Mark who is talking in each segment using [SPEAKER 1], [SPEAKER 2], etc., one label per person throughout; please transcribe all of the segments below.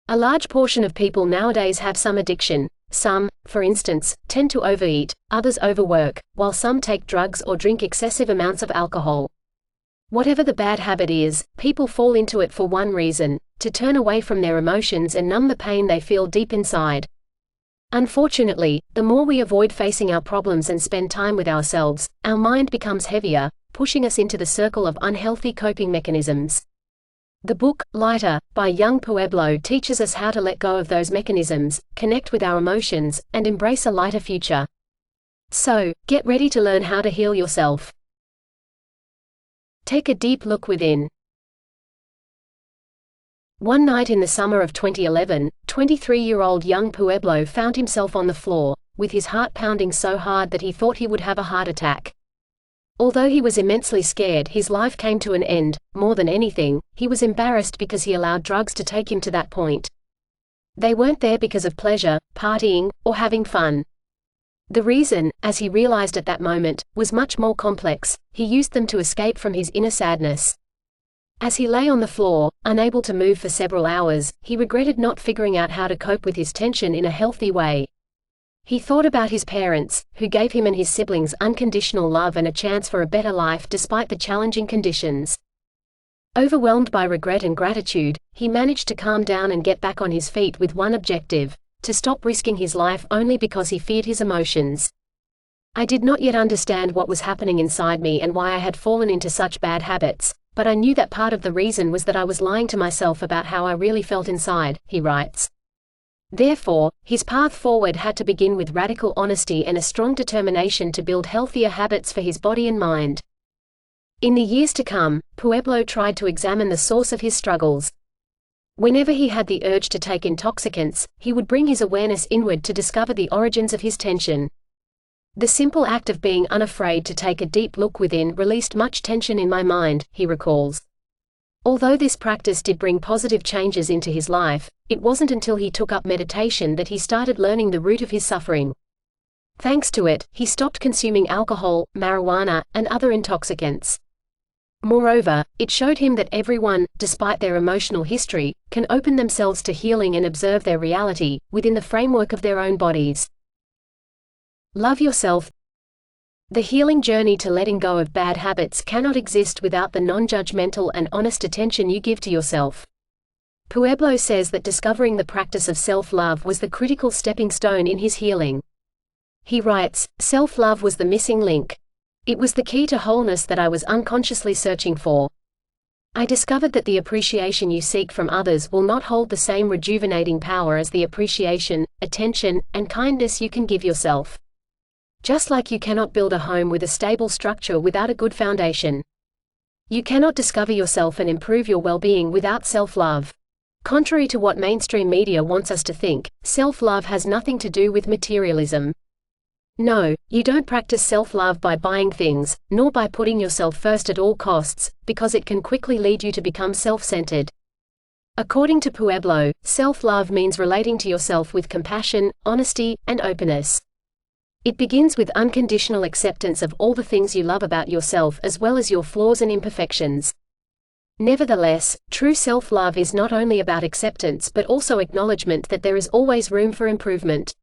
[SPEAKER 1] A large portion of people nowadays have some addiction. Some, for instance, tend to overeat, others overwork, while some take drugs or drink excessive amounts of alcohol. Whatever the bad habit is, people fall into it for one reason: to turn away from their emotions and numb the pain they feel deep inside. Unfortunately, the more we avoid facing our problems and spend time with ourselves, our mind becomes heavier, pushing us into the circle of unhealthy coping mechanisms. The book, Lighter, by young Pueblo teaches us how to let go of those mechanisms, connect with our emotions, and embrace a lighter future. So, get ready to learn how to heal yourself. Take a deep look within. One night in the summer of 2011, 23-year-old young Pueblo found himself on the floor, with his heart pounding so hard that he thought he would have a heart attack. Although he was immensely scared his life came to an end, more than anything, he was embarrassed because he allowed drugs to take him to that point. They weren't there because of pleasure, partying, or having fun. The reason, as he realized at that moment, was much more complex. He used them to escape from his inner sadness. As he lay on the floor, unable to move for several hours, he regretted not figuring out how to cope with his tension in a healthy way. He thought about his parents, who gave him and his siblings unconditional love and a chance for a better life despite the challenging conditions. Overwhelmed by regret and gratitude, he managed to calm down and get back on his feet with one objective: to stop risking his life only because he feared his emotions. I did not yet understand what was happening inside me and why I had fallen into such bad habits, but I knew that part of the reason was that I was lying to myself about how I really felt inside, he writes. Therefore, his path forward had to begin with radical honesty and a strong determination to build healthier habits for his body and mind. In the years to come, Pueblo tried to examine the source of his struggles. Whenever he had the urge to take intoxicants, he would bring his awareness inward to discover the origins of his tension. The simple act of being unafraid to take a deep look within released much tension in my mind, he recalls. Although this practice did bring positive changes into his life, it wasn't until he took up meditation that he started learning the root of his suffering. Thanks to it, he stopped consuming alcohol, marijuana, and other intoxicants. Moreover, it showed him that everyone, despite their emotional history, can open themselves to healing and observe their reality, within the framework of their own bodies. Love yourself. The healing journey to letting go of bad habits cannot exist without the non-judgmental and honest attention you give to yourself. Pueblo says that discovering the practice of self-love was the critical stepping stone in his healing. He writes, "Self-love was the missing link. It was the key to wholeness that I was unconsciously searching for. I discovered that the appreciation you seek from others will not hold the same rejuvenating power as the appreciation, attention, and kindness you can give yourself. Just like you cannot build a home with a stable structure without a good foundation. You cannot discover yourself and improve your well-being without self-love. Contrary to what mainstream media wants us to think, self-love has nothing to do with materialism. No, you don't practice self-love by buying things, nor by putting yourself first at all costs, because it can quickly lead you to become self-centered. According to Pueblo, self-love means relating to yourself with compassion, honesty, and openness. It begins with unconditional acceptance of all the things you love about yourself as well as your flaws and imperfections. Nevertheless, true self-love is not only about acceptance but also acknowledgement that there is always room for improvement.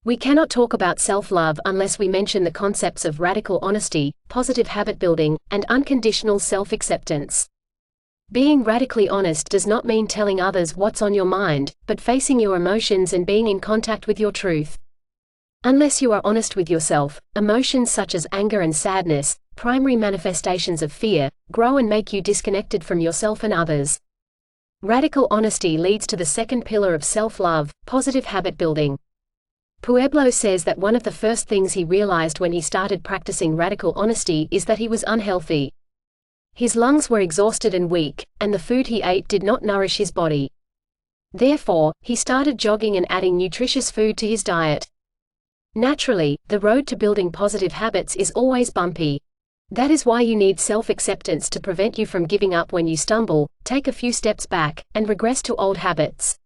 [SPEAKER 1] We cannot talk about self-love unless we mention the concepts of radical honesty, positive habit building, and unconditional self-acceptance. Being radically honest does not mean telling others what's on your mind, but facing your emotions and being in contact with your truth. Unless you are honest with yourself, emotions such as anger and sadness, primary manifestations of fear, grow and make you disconnected from yourself and others. Radical honesty leads to the second pillar of self-love, positive habit building. Pueblo says that one of the first things he realized when he started practicing radical honesty is that he was unhealthy. His lungs were exhausted and weak, and the food he ate did not nourish his body. Therefore, he started jogging and adding nutritious food to his diet. Naturally, the road to building positive habits is always bumpy. That is why you need self-acceptance to prevent you from giving up when you stumble, take a few steps back, and regress to old habits.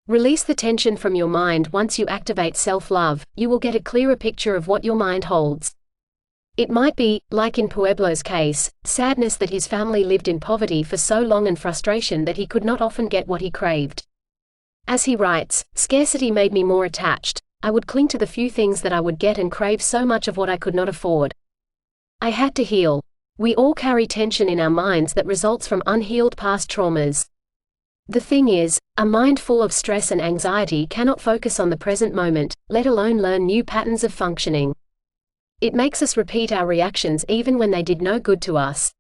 [SPEAKER 1] Release the tension from your mind. Once you activate self-love, you will get a clearer picture of what your mind holds. It might be, like in Pueblo's case, sadness that his family lived in poverty for so long and frustration that he could not often get what he craved. As he writes, "Scarcity made me more attached. I would cling to the few things that I would get and crave so much of what I could not afford. I had to heal." We all carry tension in our minds that results from unhealed past traumas. The thing is, a mind full of stress and anxiety cannot focus on the present moment, let alone learn new patterns of functioning. It makes us repeat our reactions even when they did no good to us.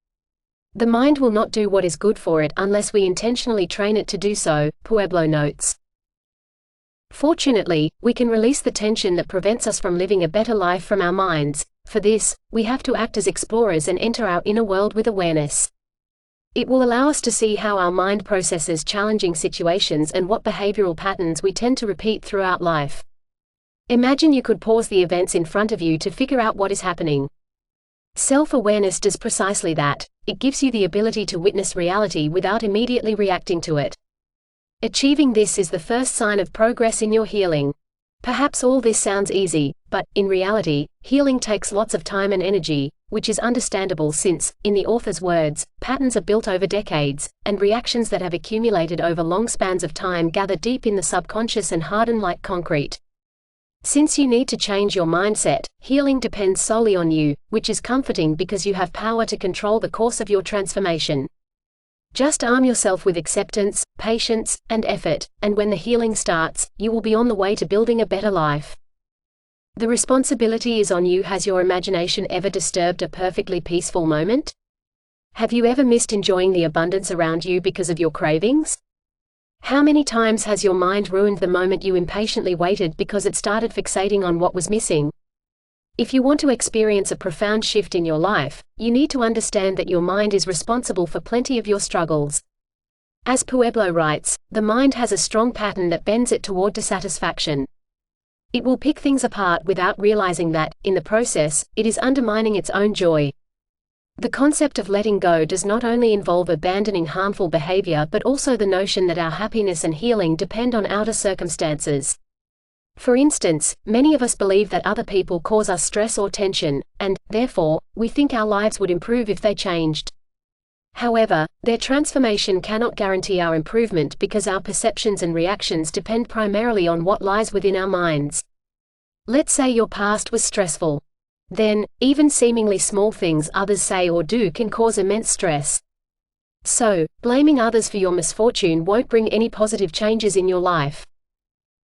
[SPEAKER 1] The mind will not do what is good for it unless we intentionally train it to do so, Pueblo notes. Fortunately, we can release the tension that prevents us from living a better life from our minds. For this, we have to act as explorers and enter our inner world with awareness. It will allow us to see how our mind processes challenging situations and what behavioral patterns we tend to repeat throughout life. Imagine you could pause the events in front of you to figure out what is happening. Self-awareness does precisely that. It gives you the ability to witness reality without immediately reacting to it. Achieving this is the first sign of progress in your healing. Perhaps all this sounds easy, but, in reality, healing takes lots of time and energy, which is understandable since, in the author's words, patterns are built over decades, and reactions that have accumulated over long spans of time gather deep in the subconscious and harden like concrete. Since you need to change your mindset, healing depends solely on you, which is comforting because you have power to control the course of your transformation. Just arm yourself with acceptance, patience, and effort, and when the healing starts, you will be on the way to building a better life. The responsibility is on you. Has your imagination ever disturbed a perfectly peaceful moment? Have you ever missed enjoying the abundance around you because of your cravings? How many times has your mind ruined the moment you impatiently waited because it started fixating on what was missing? If you want to experience a profound shift in your life, you need to understand that your mind is responsible for plenty of your struggles. As Pueblo writes, the mind has a strong pattern that bends it toward dissatisfaction. It will pick things apart without realizing that, in the process, it is undermining its own joy. The concept of letting go does not only involve abandoning harmful behavior but also the notion that our happiness and healing depend on outer circumstances. For instance, many of us believe that other people cause us stress or tension, and, therefore, we think our lives would improve if they changed. However, their transformation cannot guarantee our improvement because our perceptions and reactions depend primarily on what lies within our minds. Let's say your past was stressful. Then, even seemingly small things others say or do can cause immense stress. So, blaming others for your misfortune won't bring any positive changes in your life.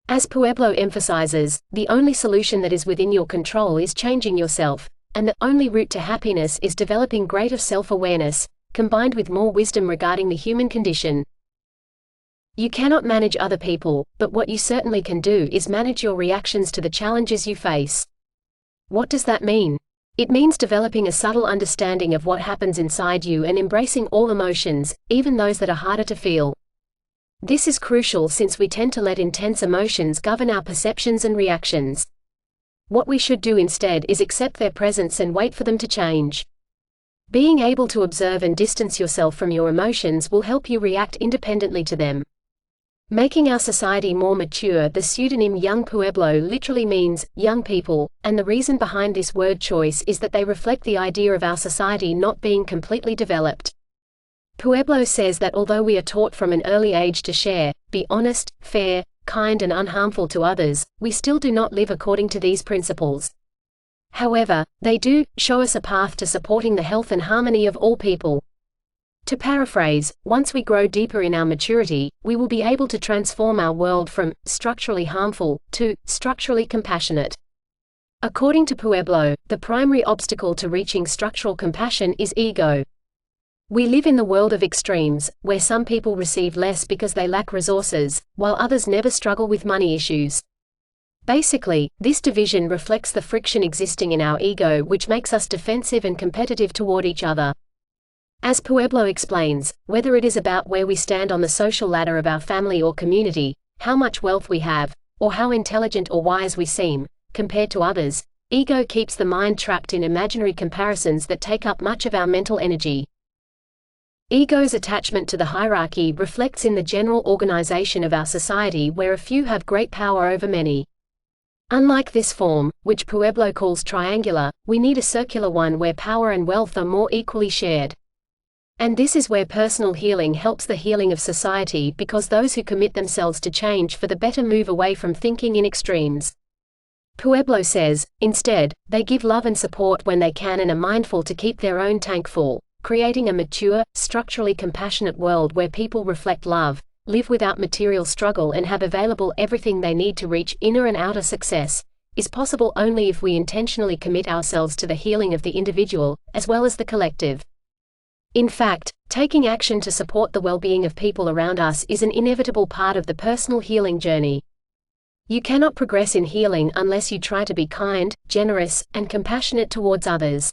[SPEAKER 1] As Pueblo emphasizes, the only solution that is within your control is changing yourself, and the only route to happiness is developing greater self-awareness, combined with more wisdom regarding the human condition. You cannot manage other people, but what you certainly can do is manage your reactions to the challenges you face. What does that mean? It means developing a subtle understanding of what happens inside you and embracing all emotions, even those that are harder to feel. This is crucial since we tend to let intense emotions govern our perceptions and reactions. What we should do instead is accept their presence and wait for them to change. Being able to observe and distance yourself from your emotions will help you react independently to them. Making our society more mature. The pseudonym Young Pueblo literally means young people, and the reason behind this word choice is that they reflect the idea of our society not being completely developed. Pueblo says that although we are taught from an early age to share, be honest, fair, kind and unharmful to others, we still do not live according to these principles. However, they do show us a path to supporting the health and harmony of all people. To paraphrase, once we grow deeper in our maturity, we will be able to transform our world from structurally harmful to structurally compassionate. According to Pueblo, the primary obstacle to reaching structural compassion is ego. We live in the world of extremes, where some people receive less because they lack resources, while others never struggle with money issues. Basically, this division reflects the friction existing in our ego, which makes us defensive and competitive toward each other. As Pueblo explains, whether it is about where we stand on the social ladder of our family or community, how much wealth we have, or how intelligent or wise we seem, compared to others, ego keeps the mind trapped in imaginary comparisons that take up much of our mental energy. Ego's attachment to the hierarchy reflects in the general organization of our society where a few have great power over many. Unlike this form, which Pueblo calls triangular, we need a circular one where power and wealth are more equally shared. And this is where personal healing helps the healing of society, because those who commit themselves to change for the better move away from thinking in extremes. Pueblo says, instead, they give love and support when they can and are mindful to keep their own tank full, creating a mature, structurally compassionate world where people reflect love, live without material struggle and have available everything they need to reach inner and outer success, is possible only if we intentionally commit ourselves to the healing of the individual, as well as the collective. In fact, taking action to support the well-being of people around us is an inevitable part of the personal healing journey. You cannot progress in healing unless you try to be kind, generous, and compassionate towards others.